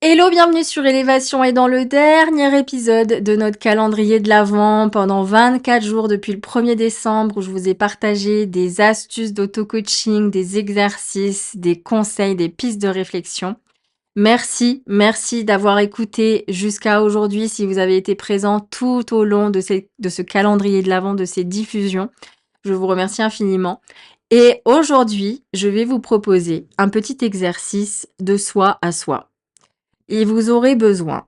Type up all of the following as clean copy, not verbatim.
Hello, bienvenue sur Élévation et dans le dernier épisode de notre calendrier de l'Avent pendant 24 jours depuis le 1er décembre où je vous ai partagé des astuces d'auto-coaching, des exercices, des conseils, des pistes de réflexion. Merci d'avoir écouté jusqu'à aujourd'hui si vous avez été présent tout au long de ce calendrier de l'Avent, de ces diffusions. Je vous remercie infiniment. Et aujourd'hui, je vais vous proposer un petit exercice de soi à soi. Et vous aurez besoin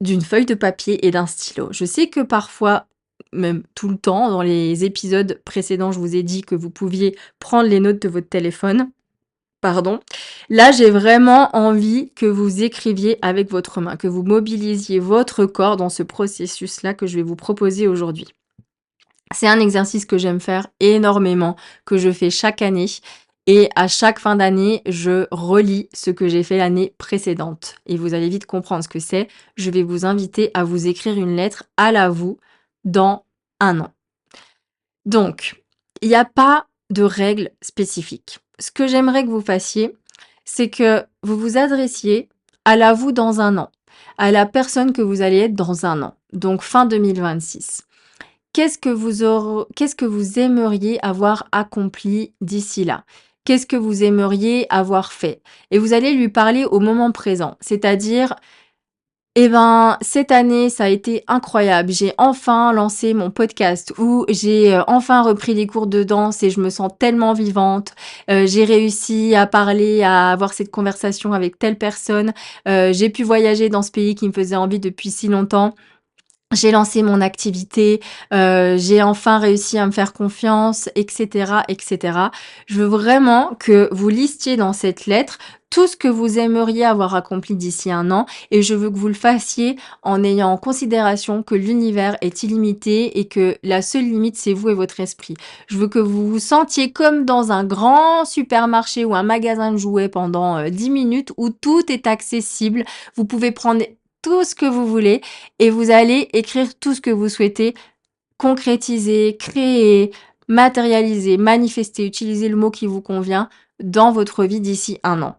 d'une feuille de papier et d'un stylo. Je sais que parfois, même tout le temps, dans les épisodes précédents, je vous ai dit que vous pouviez prendre les notes de votre téléphone. Pardon. Là, j'ai vraiment envie que vous écriviez avec votre main, que vous mobilisiez votre corps dans ce processus-là que je vais vous proposer aujourd'hui. C'est un exercice que j'aime faire énormément, que je fais chaque année. Et à chaque fin d'année, je relis ce que j'ai fait l'année précédente. Et vous allez vite comprendre ce que c'est. Je vais vous inviter à vous écrire une lettre à la vous dans un an. Donc, il n'y a pas de règle spécifique. Ce que j'aimerais que vous fassiez, c'est que vous vous adressiez à la vous dans un an, à la personne que vous allez être dans un an, donc fin 2026. Qu'est-ce que vous aimeriez avoir accompli d'ici là? Qu'est-ce que vous aimeriez avoir fait? Et vous allez lui parler au moment présent, c'est-à-dire, eh ben, cette année, ça a été incroyable. J'ai enfin lancé mon podcast ou j'ai enfin repris les cours de danse et je me sens tellement vivante. J'ai réussi à parler, à avoir cette conversation avec telle personne. J'ai pu voyager dans ce pays qui me faisait envie depuis si longtemps. J'ai lancé mon activité, j'ai enfin réussi à me faire confiance, et cetera, et cetera. Je veux vraiment que vous listiez dans cette lettre tout ce que vous aimeriez avoir accompli d'ici un an et je veux que vous le fassiez en ayant en considération que l'univers est illimité et que la seule limite, c'est vous et votre esprit. Je veux que vous vous sentiez comme dans un grand supermarché ou un magasin de jouets pendant 10 minutes où tout est accessible. Vous pouvez prendre tout ce que vous voulez et vous allez écrire tout ce que vous souhaitez concrétiser, créer, matérialiser, manifester, utiliser le mot qui vous convient dans votre vie d'ici un an.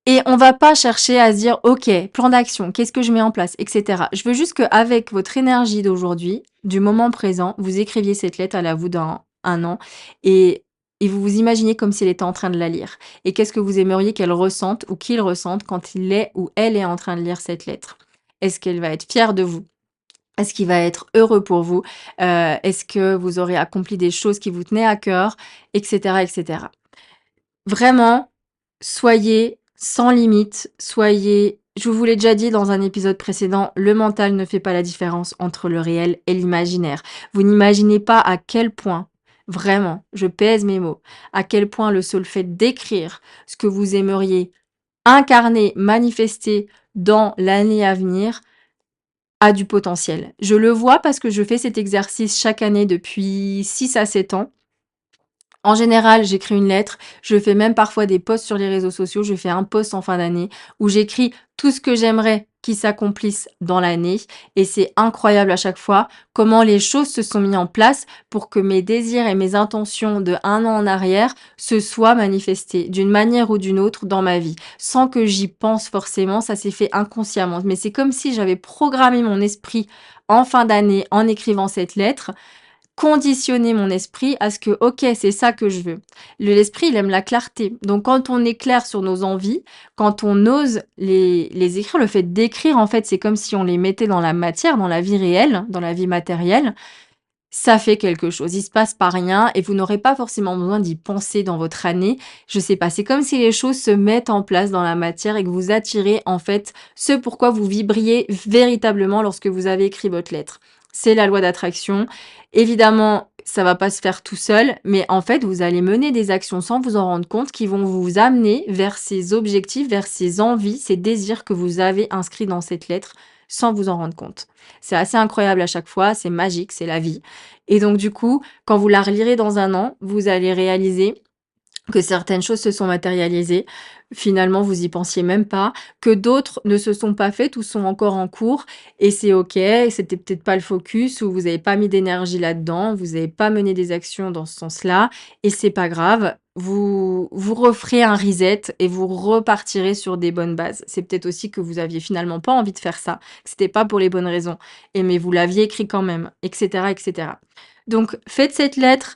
Et on va pas chercher à se dire, OK, plan d'action, qu'est-ce que je mets en place, etc. Je veux juste qu'avec votre énergie d'aujourd'hui, du moment présent, vous écriviez cette lettre à la vous dans un an et, et vous vous imaginez comme s'il était en train de la lire. Et qu'est-ce que vous aimeriez qu'elle ressente ou qu'il ressente quand il est ou elle est en train de lire cette lettre? Est-ce qu'elle va être fière de vous? Est-ce qu'il va être heureux pour vous? Est-ce que vous aurez accompli des choses qui vous tenaient à cœur? Etc., etc. Vraiment, soyez sans limite, soyez je vous l'ai déjà dit dans un épisode précédent, le mental ne fait pas la différence entre le réel et l'imaginaire. Vous n'imaginez pas à quel point, vraiment, je pèse mes mots, à quel point le seul fait d'écrire ce que vous aimeriez incarner, manifester dans l'année à venir a du potentiel. Je le vois parce que je fais cet exercice chaque année depuis 6 à 7 ans. En général, j'écris une lettre, je fais même parfois des posts sur les réseaux sociaux, je fais un post en fin d'année où j'écris tout ce que j'aimerais qui s'accomplisse dans l'année et c'est incroyable à chaque fois comment les choses se sont mises en place pour que mes désirs et mes intentions de un an en arrière se soient manifestés d'une manière ou d'une autre dans ma vie. Sans que j'y pense forcément, ça s'est fait inconsciemment. Mais c'est comme si j'avais programmé mon esprit en fin d'année en écrivant cette lettre conditionner mon esprit à ce que, OK, c'est ça que je veux. L'esprit, il aime la clarté. Donc, quand on est clair sur nos envies, quand on ose les écrire, le fait d'écrire, en fait, c'est comme si on les mettait dans la matière, dans la vie réelle, dans la vie matérielle. Ça fait quelque chose. Il se passe pas rien et vous n'aurez pas forcément besoin d'y penser dans votre année. Je sais pas. C'est comme si les choses se mettent en place dans la matière et que vous attirez, en fait, ce pourquoi vous vibriez véritablement lorsque vous avez écrit votre lettre. C'est la loi d'attraction. Évidemment, ça va pas se faire tout seul, mais en fait, vous allez mener des actions sans vous en rendre compte qui vont vous amener vers ces objectifs, vers ces envies, ces désirs que vous avez inscrits dans cette lettre sans vous en rendre compte. C'est assez incroyable à chaque fois, c'est magique, c'est la vie. Et donc du coup, quand vous la relirez dans un an, vous allez réaliser que certaines choses se sont matérialisées. Finalement, vous y pensiez même pas, que d'autres ne se sont pas faites ou sont encore en cours et c'est OK, c'était peut-être pas le focus ou vous avez pas mis d'énergie là-dedans, vous avez pas mené des actions dans ce sens-là et c'est pas grave. vous referez un reset et vous repartirez sur des bonnes bases. C'est peut-être aussi que vous aviez finalement pas envie de faire ça, que c'était pas pour les bonnes raisons mais vous l'aviez écrit quand même et cetera et cetera. Donc faites cette lettre,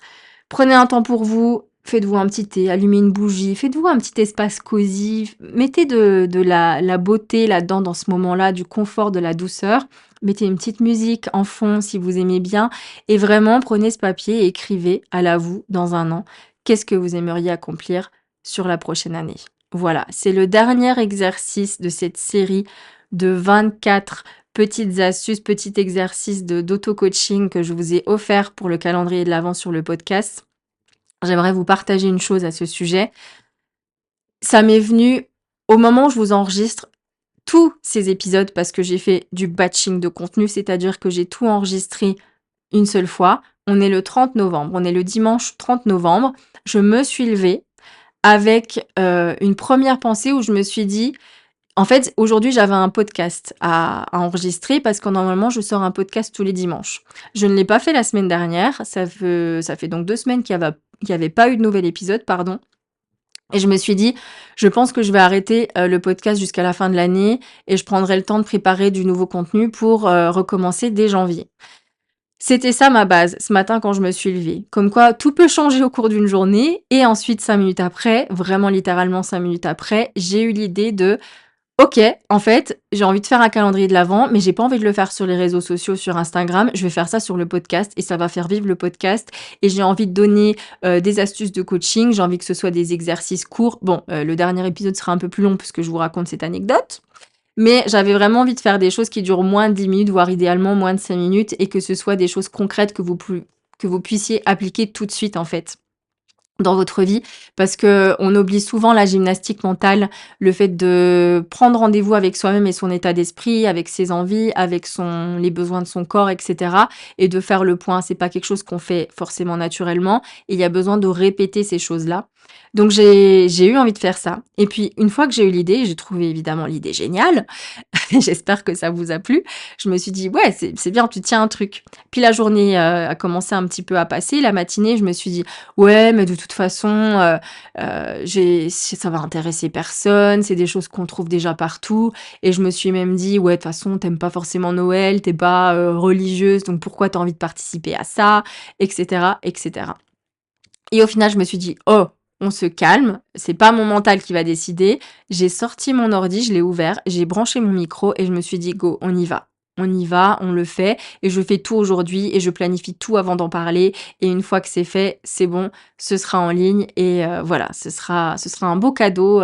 prenez un temps pour vous, faites-vous un petit thé, allumez une bougie, faites-vous un petit espace cosy, mettez de la beauté là-dedans dans ce moment-là, du confort, de la douceur. Mettez une petite musique en fond si vous aimez bien et vraiment prenez ce papier et écrivez à la vous dans 1 an. Qu'est-ce que vous aimeriez accomplir sur la prochaine année? Voilà, c'est le dernier exercice de cette série de 24 petites astuces, petits exercices d'auto-coaching que je vous ai offert pour le calendrier de l'Avent sur le podcast. J'aimerais vous partager une chose à ce sujet. Ça m'est venu au moment où je vous enregistre tous ces épisodes parce que j'ai fait du batching de contenu, c'est-à-dire que j'ai tout enregistré une seule fois. On est le 30 novembre, on est le dimanche 30 novembre. Je me suis levée avec, une première pensée où je me suis dit en fait, aujourd'hui, j'avais un podcast à enregistrer parce que normalement, je sors un podcast tous les dimanches. Je ne l'ai pas fait la semaine dernière, ça fait donc 2 semaines qu'il y avait pas eu de nouvel épisode, pardon et je me suis dit: «Je pense que je vais arrêter, le podcast jusqu'à la fin de l'année et je prendrai le temps de préparer du nouveau contenu pour, recommencer dès janvier». C'était ça ma base, ce matin quand je me suis levée. Comme quoi tout peut changer au cours d'une journée et ensuite 5 minutes après, vraiment littéralement 5 minutes après, j'ai eu l'idée de: «OK, en fait, j'ai envie de faire un calendrier de l'Avent, mais j'ai pas envie de le faire sur les réseaux sociaux, sur Instagram. Je vais faire ça sur le podcast et ça va faire vivre le podcast et j'ai envie de donner, des astuces de coaching. J'ai envie que ce soit des exercices courts». Bon, le dernier épisode sera un peu plus long puisque je vous raconte cette anecdote, mais j'avais vraiment envie de faire des choses qui durent moins de 10 minutes, voire idéalement moins de 5 minutes et que ce soit des choses concrètes que vous puissiez appliquer tout de suite, en fait dans votre vie parce que on oublie souvent la gymnastique mentale, le fait de prendre rendez-vous avec soi-même et son état d'esprit, avec ses envies, avec les besoins de son corps et cetera et de faire le point. C'est pas quelque chose qu'on fait forcément naturellement et il y a besoin de répéter ces choses-là. Donc j'ai eu envie de faire ça et puis une fois que j'ai eu l'idée, j'ai trouvé évidemment l'idée géniale. J'espère que ça vous a plu. Je me suis dit: «Ouais, c'est bien, tu tiens un truc». Puis la journée, a commencé un petit peu à passer. La matinée, je me suis dit: «Ouais, mais de toute façon, j'ai ça va intéresser personne, c'est des choses qu'on trouve déjà partout» et je me suis même dit: «Ouais, de toute façon, tu aimes pas forcément Noël, tu es pas, religieuse, donc pourquoi tu as envie de participer à ça?» et cetera et cetera. Et au final, je me suis dit: «Oh, on se calme, c'est pas mon mental qui va décider». J'ai sorti mon ordi, je l'ai ouvert, j'ai branché mon micro et je me suis dit: «Go, on y va. On y va, on le fait» et je fais tout aujourd'hui et je planifie tout avant d'en parler et une fois que c'est fait, c'est bon, ce sera en ligne et voilà, ce sera un beau cadeau,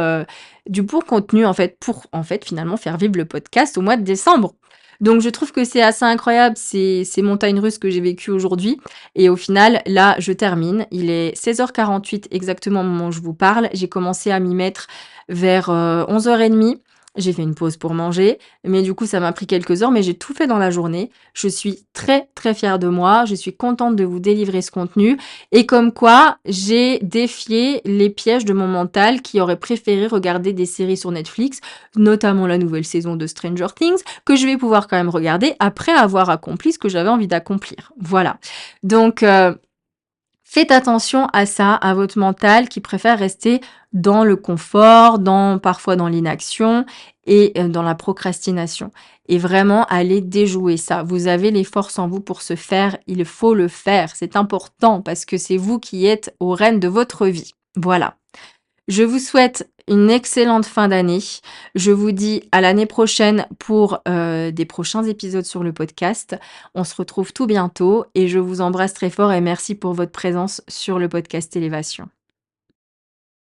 du bon contenu en fait, pour en fait, finalement faire vivre le podcast au mois de décembre. Donc je trouve que c'est assez incroyable ces montagnes russes que j'ai vécues aujourd'hui et au final, là, je termine. Il est 16h48 exactement au moment où je vous parle. J'ai commencé à m'y mettre vers, 11h30. J'ai fait une pause pour manger, mais du coup, ça m'a pris quelques heures, mais j'ai tout fait dans la journée. Je suis très, très fière de moi. Je suis contente de vous délivrer ce contenu et comme quoi j'ai défié les pièges de mon mental qui aurait préféré regarder des séries sur Netflix, notamment la nouvelle saison de Stranger Things, que je vais pouvoir quand même regarder après avoir accompli ce que j'avais envie d'accomplir. Voilà. Donc, faites attention à ça, à votre mental qui préfère rester dans le confort, parfois dans l'inaction et dans la procrastination et vraiment aller déjouer ça. Vous avez les forces en vous pour ce faire, il faut le faire, c'est important parce que c'est vous qui êtes aux rênes de votre vie. Voilà. Je vous souhaite une excellente fin d'année. Je vous dis à l'année prochaine pour, des prochains épisodes sur le podcast. On se retrouve tout bientôt et je vous embrasse très fort et merci pour votre présence sur le podcast Élévation.